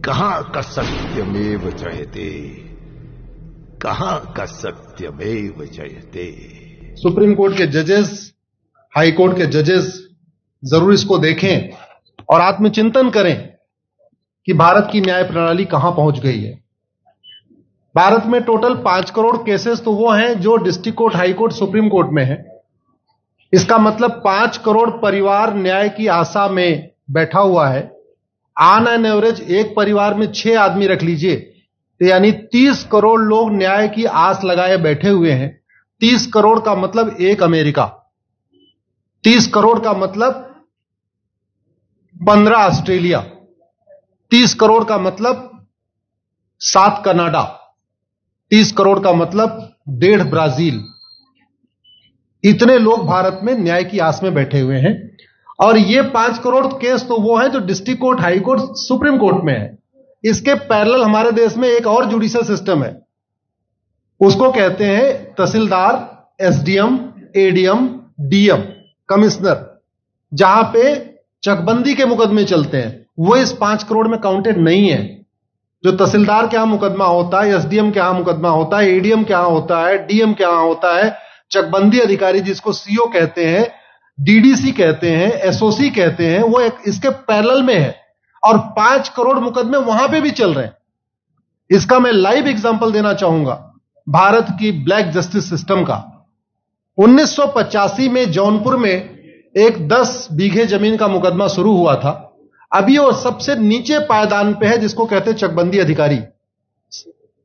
कहां का सत्यमेव जयते, कहां का सत्यमेव जयते। सुप्रीम कोर्ट के जजेस, हाई कोर्ट के जजेस जरूर इसको देखें और आत्मचिंतन करें कि भारत की न्याय प्रणाली कहां पहुंच गई है। भारत में टोटल 5 करोड़ केसेस तो वो हैं जो district court, high court, supreme court में है। इसका मतलब 5 करोड़ परिवार न्याय की आशा में बैठा हुआ है। ऑन एन एवरेज एक परिवार में 6 आदमी रख लीजिए, तो यानी 30 करोड़ लोग न्याय की आस लगाए बैठे हुए हैं। 30 करोड़ का मतलब एक अमेरिका, 30 करोड़ का मतलब 15 ऑस्ट्रेलिया, 30 करोड़ का मतलब 7 कनाडा, 30 करोड़ का मतलब 1.5 ब्राजील। इतने लोग भारत में न्याय की आस में बैठे हुए हैं। और ये 5 करोड़ केस तो वो हैं जो district court, high court, supreme court में है। इसके पैरेलल हमारे देश में एक और जुडिशियल सिस्टम है, उसको कहते हैं तहसीलदार, एसडीएम, एडीएम, डीएम, कमिश्नर, जहां पे चकबंदी के मुकदमे चलते हैं। वो इस 5 करोड़ में काउंटेड नहीं है। जो तहसीलदार के यहां मुकदमा होता है, एसडीएम के यहां मुकदमा होता है, एडीएम के यहां होता है, डीएम के यहां होता है, चकबंदी अधिकारी जिसको सीओ कहते हैं, डीडीसी कहते हैं, एसओसी कहते हैं, वो एक इसके पैरेलल में है। और 5 करोड़ मुकदमे वहां पे भी चल रहे हैं। इसका मैं लाइव एग्जांपल देना चाहूंगा भारत की ब्लैक जस्टिस सिस्टम का। 1985 में जौनपुर में एक 10 बीघे जमीन का मुकदमा शुरू हुआ था। अभी वो सबसे नीचे पायदान पे है, जिसको कहते हैं चकबंदी अधिकारी।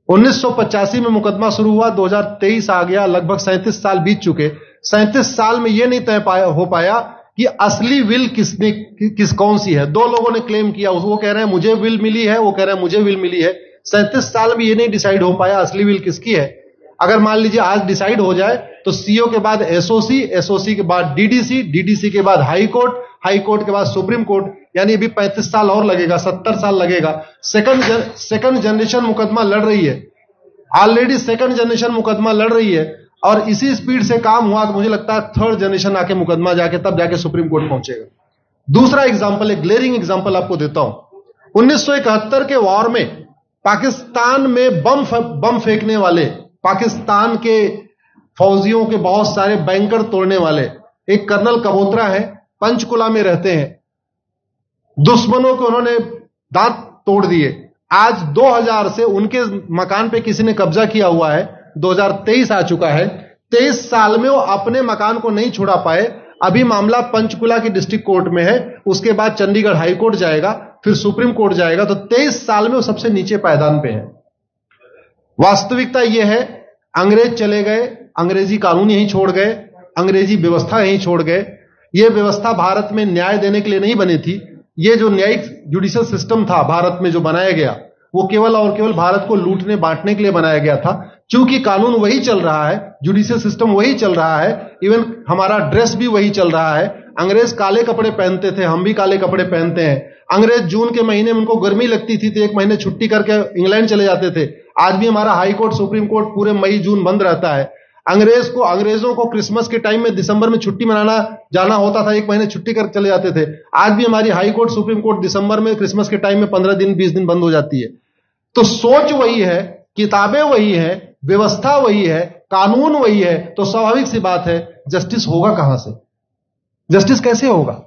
1985 में मुकदमा शुरू हुआ, 2023 आ गया, लगभग 37 साल बीत चुके। 37 साल में यह नहीं तय हो पाया कि असली विल कौन सी है। 2 लोगों ने क्लेम किया, वो कह रहे हैं मुझे विल मिली है, वो कह रहे हैं मुझे विल मिली है। 37 साल में यह नहीं डिसाइड हो पाया असली विल किसकी है। अगर मान लीजिए आज डिसाइड हो जाए तो सीओ के बाद एसओसी, एसओसी के बाद डीडीसी, डीडीसी के बाद हाई कोर्ट, हाई कोर्ट के बाद सुप्रीम कोर्ट, यानी अभी 35 साल और लगेगा, 70 साल लगेगा। सेकंड जनरेशन मुकदमा लड़ रही है, ऑलरेडी सेकंड जनरेशन मुकदमा लड़ रही है। और इसी स्पीड से काम हुआ तो मुझे लगता है 3rd जनरेशन आके मुकदमा जाके तब जाके सुप्रीम कोर्ट पहुंचेगा। दूसरा एग्जांपल, एक ग्लेरिंग एग्जांपल आपको देता हूं। 1971 के वॉर में पाकिस्तान में बम फेंकने वाले, पाकिस्तान के फौजियों के बहुत सारे बैंकर तोड़ने वाले एक कर्नल कबोत्रा है, पंचकुला में रहते हैं। दुश्मनों को उन्होंने दांत तोड़ दिए। आज 2000 से उनके मकान पे किसी ने कब्जा किया हुआ है। 2023 आ चुका है, 23 साल में वो अपने मकान को नहीं छुड़ा पाए। अभी मामला पंचकुला की डिस्ट्रिक्ट कोर्ट में है, उसके बाद चंडीगढ़ हाई कोर्ट जाएगा, फिर सुप्रीम कोर्ट जाएगा। तो 23 साल में वो सबसे नीचे पायदान पे है। वास्तविकता यह है, अंग्रेज चले गए, अंग्रेजी कानून यहीं छोड़ गए, अंग्रेजी व्यवस्था यहीं छोड़ गए। यह व्यवस्था भारत में न्याय देने के लिए नहीं बनी थी। यह जो न्यायिक जुडिशियल सिस्टम था भारत में जो बनाया गया, वो केवल और केवल भारत को लूटने बांटने के लिए बनाया गया था। क्योंकि कानून वही चल रहा है, जुडिशियल सिस्टम वही चल रहा है, इवन हमारा ड्रेस भी वही चल रहा है। अंग्रेज काले कपड़े पहनते थे, हम भी काले कपड़े पहनते हैं। अंग्रेज जून के महीने में उनको गर्मी लगती थी तो 1 महीने छुट्टी करके इंग्लैंड चले जाते थे। आज भी हमारा हाई कोर्ट, सुप्रीम कोर्ट पूरे मई जून बंद रहता है। अंग्रेजों को क्रिसमस के टाइम में दिसंबर में छुट्टी मनाना जाना होता था, 1 महीने छुट्टी कर चले जाते थे। आज भी हमारी हाई कोर्ट, सुप्रीम कोर्ट दिसंबर में, क्रिसमस के टाइम में 15 दिन 20 दिन बंद हो जाती है। तो सोच वही है, किताबें वही है, व्यवस्था वही है, कानून वही है। तो स्वाभाविक सी बात है, जस्टिस होगा कहां से? जस्टिस कैसे होगा?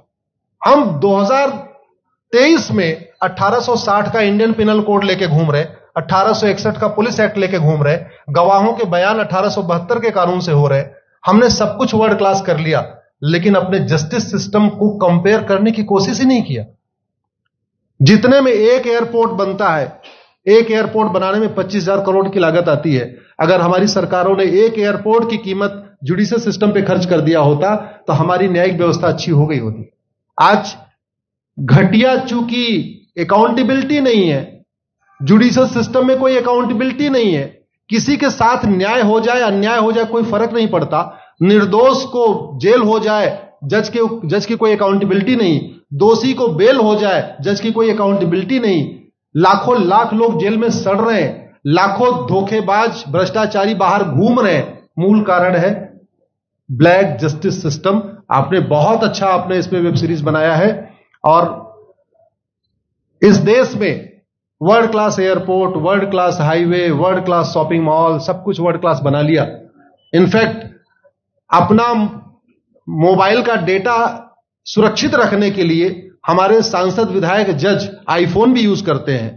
हम 2023 में 1860 का इंडियन पिनल कोड लेके घूम रहे, 1861 का पुलिस एक्ट लेके घूम रहे, गवाहों के बयान 1872 के कानून से हो रहे। हमने सब कुछ वर्ल्ड क्लास कर लिया, लेकिन अपने जस्टिस सिस्टम को कंपेयर करने की कोशिश ही नहीं किया। जितने में एक एयरपोर्ट बनता है, एक एयरपोर्ट बनाने में 25,000 करोड़ की लागत आती है। अगर हमारी सरकारों ने एक एयरपोर्ट की कीमत जुडिशियल सिस्टम पे खर्च कर दिया होता तो हमारी न्यायिक व्यवस्था अच्छी हो गई होती। आज घटिया, चूंकि अकाउंटेबिलिटी नहीं है, जुडिशियल सिस्टम में कोई अकाउंटेबिलिटी नहीं है। किसी के साथ न्याय हो जाए, अन्याय हो जाए, कोई फर्क नहीं पड़ता। निर्दोष को जेल हो जाए, जज की कोई अकाउंटेबिलिटी नहीं। दोषी को बेल हो जाए, जज की कोई अकाउंटेबिलिटी नहीं। लाखों लाख लोग जेल में सड़ रहे हैं, लाखों धोखेबाज भ्रष्टाचारी बाहर घूम रहे हैं। मूल कारण है ब्लैक जस्टिस सिस्टम। आपने बहुत अच्छा, आपने इसमें वेब सीरीज बनाया है। और इस देश में world class airport, world class highway, world class shopping mall, सब कुछ वर्ल्ड क्लास बना लिया। इनफैक्ट अपना मोबाइल का डेटा सुरक्षित रखने के लिए हमारे सांसद, विधायक, जज आईफोन भी यूज करते हैं।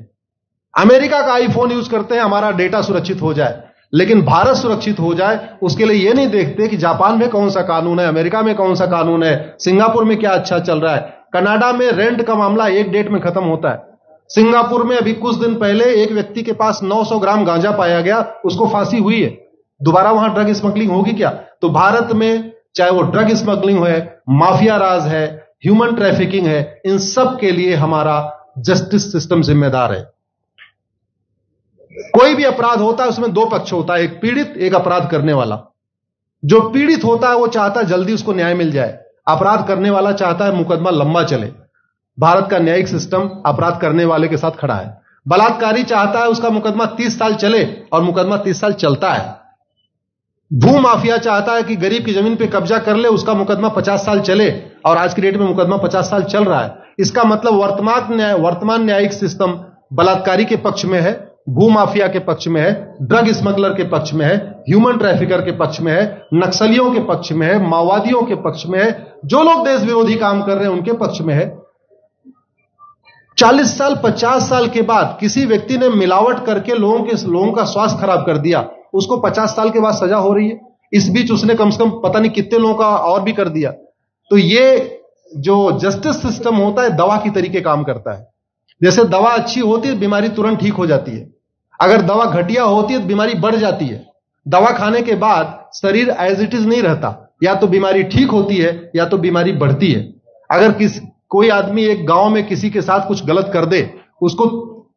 अमेरिका का आईफोन यूज करते हैं हमारा डेटा सुरक्षित हो जाए, लेकिन भारत सुरक्षित हो जाए उसके लिए यह नहीं देखते कि जापान में कौन सा कानून है, अमेरिका में कौन सा कानून है, सिंगापुर में क्या अच्छा चल रहा है। कनाडा में रेंट का मामला एक डेट में खत्म होता है। सिंगापुर में अभी कुछ दिन पहले एक व्यक्ति के पास 900 ग्राम गांजा पाया गया, उसको फांसी हुई है। दोबारा वहां ड्रग स्मगलिंग होगी क्या? तो भारत में चाहे वो ड्रग स्मगलिंग है, माफिया राज है, ह्यूमन ट्रैफिकिंग है, इन सब के लिए हमारा जस्टिस सिस्टम जिम्मेदार है। कोई भी अपराध होता है उसमें दो पक्ष होता है, एक पीड़ित, एक अपराध करने वाला। जो पीड़ित होता है वो चाहता है जल्दी उसको न्याय मिल जाए, अपराध करने वाला चाहता है मुकदमा लंबा चले। भारत का न्यायिक सिस्टम अपराध करने वाले के साथ खड़ा है। बलात्कारी चाहता है उसका मुकदमा 30 साल चले और मुकदमा 30 साल चलता है। भू माफिया चाहता है कि गरीब की जमीन पे कब्जा कर ले, उसका मुकदमा 50 साल चले और आज की डेट में मुकदमा 50 साल चल रहा है। इसका मतलब वर्तमान न्यायिक सिस्टम बलात्कारी के पक्ष में है, भू माफिया के पक्ष में है, ड्रग स्मगलर के पक्ष में है, ह्यूमन ट्रैफिकर के पक्ष में है, नक्सलियों के पक्ष में है, माओवादियों के पक्ष में है, जो लोग देश विरोधी काम कर रहे हैं उनके पक्ष में है। 40 साल 50 साल के बाद किसी व्यक्ति ने मिलावट करके लोगों का स्वास्थ्य खराब कर दिया, उसको 50 साल के बाद सजा हो रही है। इस बीच उसने कम से कम पता नहीं कितने लोगों का और भी कर दिया। तो ये जो जस्टिस सिस्टम होता है दवा की तरीके काम करता है। जैसे दवा अच्छी होती है बीमारी तुरंत ठीक हो जाती है, अगर दवा घटिया होती है तो बीमारी बढ़ जाती है। दवा खाने के बाद शरीर एज इट इज नहीं रहता, या तो बीमारी ठीक होती है या तो बीमारी बढ़ती है। अगर कोई आदमी एक गांव में किसी के साथ कुछ गलत कर दे, उसको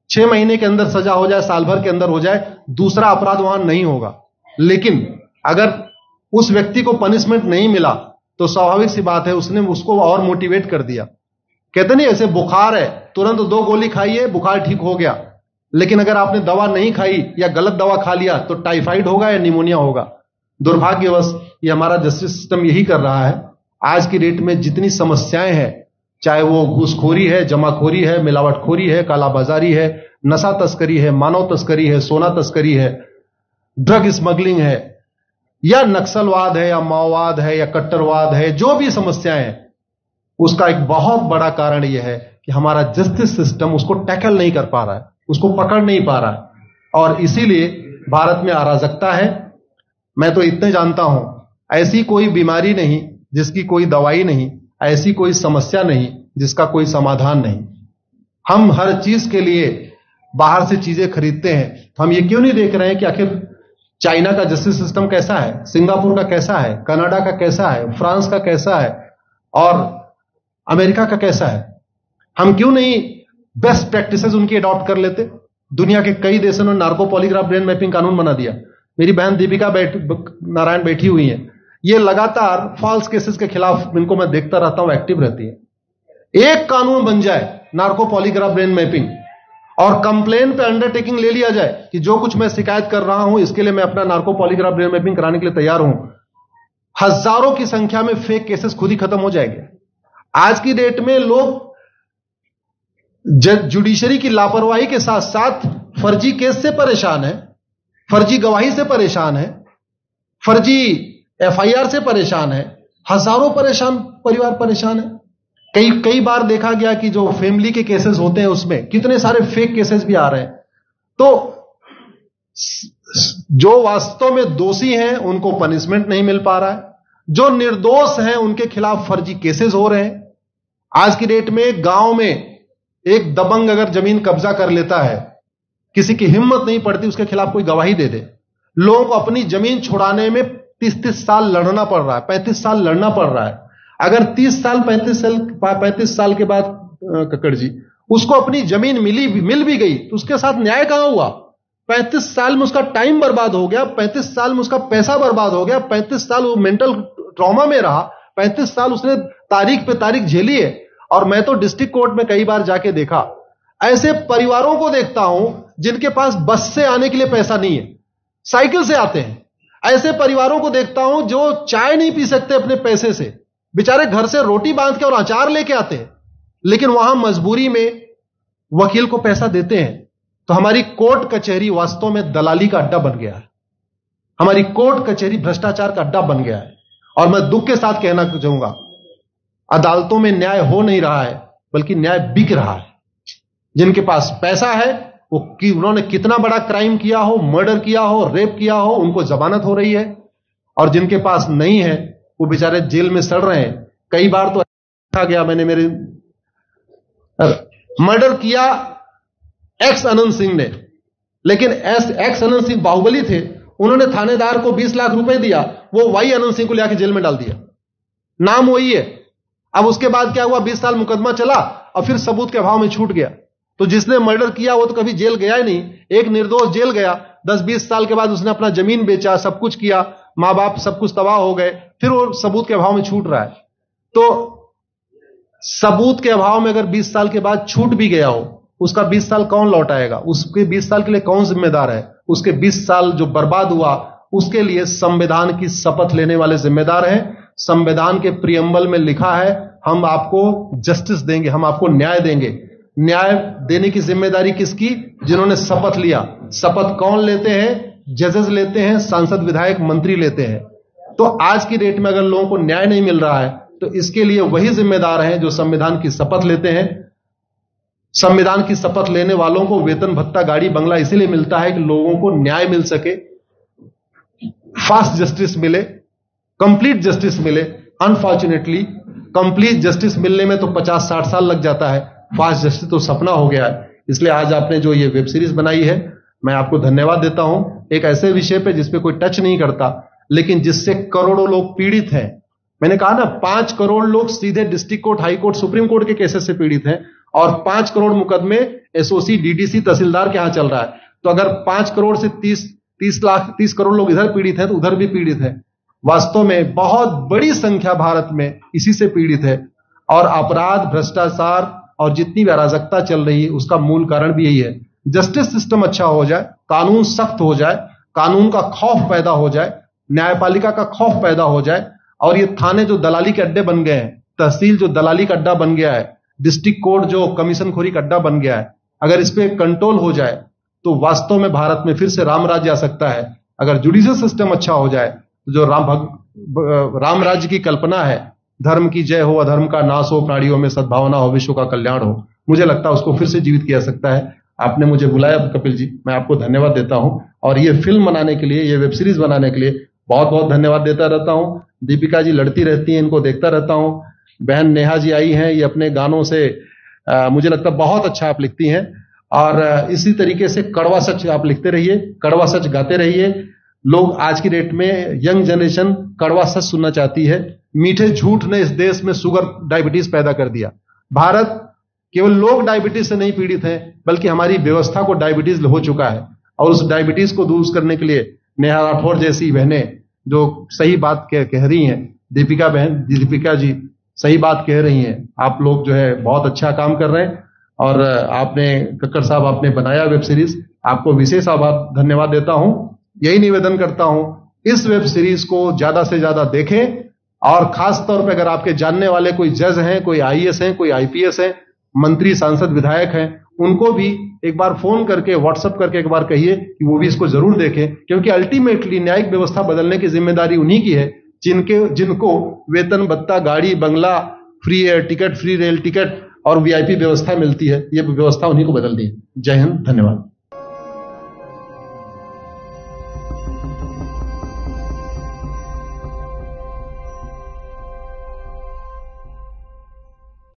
6 महीने के अंदर सजा हो जाए, साल भर के अंदर हो जाए, दूसरा अपराध वहां नहीं होगा। लेकिन अगर उस व्यक्ति को पनिशमेंट नहीं मिला तो स्वाभाविक सी बात है उसने उसको और मोटिवेट कर दिया। कहते नहीं ऐसे बुखार है, तुरंत 2 गोली खाइए बुखार ठीक हो गया, लेकिन अगर आपने दवा नहीं खाई या गलत दवा खा लिया तो टाइफाइड होगा या निमोनिया होगा। दुर्भाग्यवश ये हमारा जस्टिस सिस्टम यही कर रहा है। आज की डेट में जितनी समस्याएं हैं, चाहे वो घूसखोरी है, जमाखोरी है, मिलावटखोरी है, कालाबाजारी है, नशा तस्करी है, मानव तस्करी है, सोना तस्करी है, ड्रग स्मगलिंग है, या नक्सलवाद है, या माओवाद है, या कट्टरवाद है, जो भी समस्याएं हैं, उसका एक बहुत बड़ा कारण यह है कि हमारा जस्टिस सिस्टम उसको टैकल नहीं कर पा रहा है, उसको पकड़ नहीं पा रहा है। और इसीलिए भारत में अराजकता है। मैं तो इतने जानता हूं, ऐसी कोई बीमारी नहीं जिसकी कोई दवाई नहीं, ऐसी कोई समस्या नहीं जिसका कोई समाधान नहीं। हम हर चीज के लिए बाहर से चीजें खरीदते हैं, तो हम ये क्यों नहीं देख रहे हैं कि आखिर चाइना का जस्टिस सिस्टम कैसा है, सिंगापुर का कैसा है, कनाडा का कैसा है, फ्रांस का कैसा है और अमेरिका का कैसा है। हम क्यों नहीं बेस्ट प्रैक्टिसेस उनकी अडॉप्ट कर लेते। दुनिया के कई देशों ने नार्को पॉलीग्राफ ब्रेन मैपिंग कानून बना दिया। मेरी बहन दीपिका नारायण बैठी हुई है, ये लगातार फॉल्स केसेस के खिलाफ, इनको मैं देखता रहता हूं, एक्टिव रहती है। एक कानून बन जाए नार्को पॉलीग्राफ ब्रेन मैपिंग और कंप्लेन पे अंडरटेकिंग ले लिया जाए कि जो कुछ मैं शिकायत कर रहा हूं इसके लिए मैं अपना नार्को पॉलीग्राफ ब्रेन मैपिंग कराने के लिए तैयार हूं, हजारों की संख्या में फेक केसेस खुद ही खत्म हो जाएंगे। आज की डेट में लोग जुडिशरी की लापरवाही के साथ साथ फर्जी केस से परेशान है, फर्जी गवाही से परेशान है, फर्जी एफआईआर से परेशान है, हजारों परिवार परेशान है। कई बार देखा गया कि जो फैमिली के केसेस होते हैं उसमें कितने सारे फेक केसेस भी आ रहे हैं। तो जो वास्तव में दोषी हैं उनको पनिशमेंट नहीं मिल पा रहा है, जो निर्दोष हैं उनके खिलाफ फर्जी केसेस हो रहे हैं। आज की डेट में गांव में एक दबंग अगर जमीन कब्जा कर लेता है, किसी की हिम्मत नहीं पड़ती उसके खिलाफ कोई गवाही दे दे। लोगों को अपनी जमीन छुड़ाने में 30-30 साल लड़ना पड़ रहा है, 35 साल लड़ना पड़ रहा है। अगर 30 साल 35 साल के बाद कक्कड़ जी उसको अपनी जमीन मिल भी गई तो उसके साथ न्याय कहां हुआ? 35 साल में उसका टाइम बर्बाद हो गया, 35 साल में उसका पैसा बर्बाद हो गया, 35 साल वो मेंटल ट्रॉमा में रहा, 35 साल उसने तारीख पे तारीख झेली है। और मैं तो डिस्ट्रिक्ट कोर्ट में कई बार जाके देखा, ऐसे परिवारों को देखता हूं जिनके पास बस से आने के लिए पैसा नहीं है, साइकिल से आते हैं। ऐसे परिवारों को देखता हूं जो चाय नहीं पी सकते अपने पैसे से, बेचारे घर से रोटी बांध के और अचार लेके आते हैं, लेकिन वहां मजबूरी में वकील को पैसा देते हैं। तो हमारी कोर्ट कचहरी वास्तव में दलाली का अड्डा बन गया है। हमारी कोर्ट कचहरी भ्रष्टाचार का अड्डा बन गया है। और मैं दुख के साथ कहना चाहूंगा, अदालतों में न्याय हो नहीं रहा है, बल्कि न्याय बिक रहा है। जिनके पास पैसा है, वो उन्होंने कितना बड़ा क्राइम किया हो, मर्डर किया हो, रेप किया हो, उनको जमानत हो रही है। और जिनके पास नहीं है, वो बेचारे जेल में सड़ रहे हैं। कई बार तो देखा गया, मैंने मेरे मर्डर किया एक्स अनंत सिंह ने, लेकिन एक्स अनंत सिंह बाहुबली थे, उन्होंने थानेदार को 20 लाख रुपए दिया, वो वाई अनंत सिंह को लेकर जेल में डाल दिया। नाम वही है। अब उसके बाद क्या हुआ, 20 साल मुकदमा चला और फिर सबूत के अभाव में छूट गया। तो जिसने मर्डर किया वो तो कभी जेल गया ही नहीं। एक निर्दोष जेल गया, 10-20 साल के बाद उसने अपना जमीन बेचा, सब कुछ किया, मां बाप सब कुछ तबाह हो गए, फिर वो सबूत के अभाव में छूट रहा है। तो सबूत के अभाव में अगर 20 साल के बाद छूट भी गया हो, उसका 20 साल कौन लौटाएगा? उसके 20 साल के लिए कौन जिम्मेदार है? उसके 20 साल जो बर्बाद हुआ, उसके लिए संविधान की शपथ लेने वाले जिम्मेदार हैं। संविधान के प्रियम्बल में लिखा है, हम आपको जस्टिस देंगे, हम आपको न्याय देंगे। न्याय देने की जिम्मेदारी किसकी? जिन्होंने शपथ लिया। शपथ कौन लेते हैं? जजेस लेते हैं, सांसद, विधायक, मंत्री लेते हैं। तो आज की डेट में अगर लोगों को न्याय नहीं मिल रहा है, तो इसके लिए वही जिम्मेदार हैं जो संविधान की शपथ लेते हैं। संविधान की शपथ लेने वालों को वेतन, भत्ता, गाड़ी, बंगला इसीलिए मिलता है कि लोगों को न्याय मिल सके, फास्ट जस्टिस मिले, कंप्लीट जस्टिस मिले। अनफॉर्चुनेटली कंप्लीट जस्टिस मिलने में तो 50-60 साल लग जाता है, फास्ट जस्टिस तो सपना हो गया है। इसलिए आज आपने जो ये वेब सीरीज बनाई है, मैं आपको धन्यवाद देता हूं। एक ऐसे विषय पे जिसपे कोई टच नहीं करता, लेकिन जिससे करोड़ों लोग पीड़ित हैं। मैंने कहा ना, 5 करोड़ लोग सीधे district court, high court, supreme court के केसेस से पीड़ित हैं, और 5 करोड़ मुकदमे एसओसी, डीडीसी, तहसीलदार के यहां चल रहा है। तो अगर 5 करोड़ से 30 करोड़ लोग इधर पीड़ित हैं, तो उधर भी पीड़ित है। वास्तव में बहुत बड़ी संख्या भारत में इसी से पीड़ित है। और अपराध, भ्रष्टाचार और जितनी भी अराजकता चल रही है, उसका मूल कारण भी यही है। जस्टिस सिस्टम अच्छा हो जाए, कानून सख्त हो जाए, कानून का खौफ पैदा हो जाए, न्यायपालिका का खौफ पैदा हो जाए, और ये थाने जो दलाली के अड्डे बन गए हैं, तहसील जो दलाली का अड्डा बन गया है, डिस्ट्रिक्ट कोर्ट जो कमीशन खोरी का अड्डा बन गया है, अगर इस पे कंट्रोल हो जाए तो वास्तव में भारत में फिर से राम राज्य आ सकता है। अगर जुडिशियल सिस्टम अच्छा हो जाए, तो जो राम राज्य की कल्पना है, धर्म की जय हो, अधर्म का नाश हो, प्राणियों में सद्भावना हो, विश्व का कल्याण हो, मुझे लगता है उसको फिर से जीवित किया जा सकता है। आपने मुझे बुलाया कपिल जी, मैं आपको धन्यवाद देता हूं। और ये फिल्म बनाने के लिए, ये वेब सीरीज बनाने के लिए बहुत बहुत धन्यवाद देता रहता हूं। दीपिका जी लड़ती रहती हैं, इनको देखता रहता हूं। बहन नेहा जी आई हैं, ये अपने गानों से मुझे लगता है बहुत अच्छा आप लिखती हैं। और इसी तरीके से कड़वा सच आप लिखते रहिए, कड़वा सच गाते रहिए। लोग आज की डेट में, यंग जनरेशन कड़वा सच सुनना चाहती है। मीठे झूठ ने इस देश में शुगर, डायबिटीज पैदा कर दिया। भारत केवल लोग डायबिटीज से नहीं पीड़ित हैं, बल्कि हमारी व्यवस्था को डायबिटीज हो चुका है। और उस डायबिटीज को दूर करने के लिए नेहा राठौर जैसी बहनें जो सही बात कह रही हैं, दीपिका जी सही बात कह रही हैं, आप लोग जो है बहुत अच्छा काम कर रहे हैं। और आपने, कक्कड़ साहब, आपने बनाया वेब सीरीज, आपको विशेष आभार, धन्यवाद देता हूं। यही निवेदन करता हूं, इस वेब सीरीज को ज्यादा से ज्यादा देखें। और खास तौर पे अगर आपके जानने वाले कोई जज हैं, कोई आईएएस हैं, कोई आईपीएस हैं, मंत्री, सांसद, विधायक हैं, उनको भी एक बार फोन करके, व्हाट्सएप करके एक बार कहिए कि वो भी इसको जरूर देखें। क्योंकि अल्टीमेटली न्यायिक व्यवस्था बदलने की जिम्मेदारी उन्हीं की है जिनको वेतन, भत्ता, गाड़ी, बंगला, free air ticket, free rail ticket और वीआईपी व्यवस्था मिलती है। ये व्यवस्था उन्हीं को बदलनी है। जय हिंद, धन्यवाद।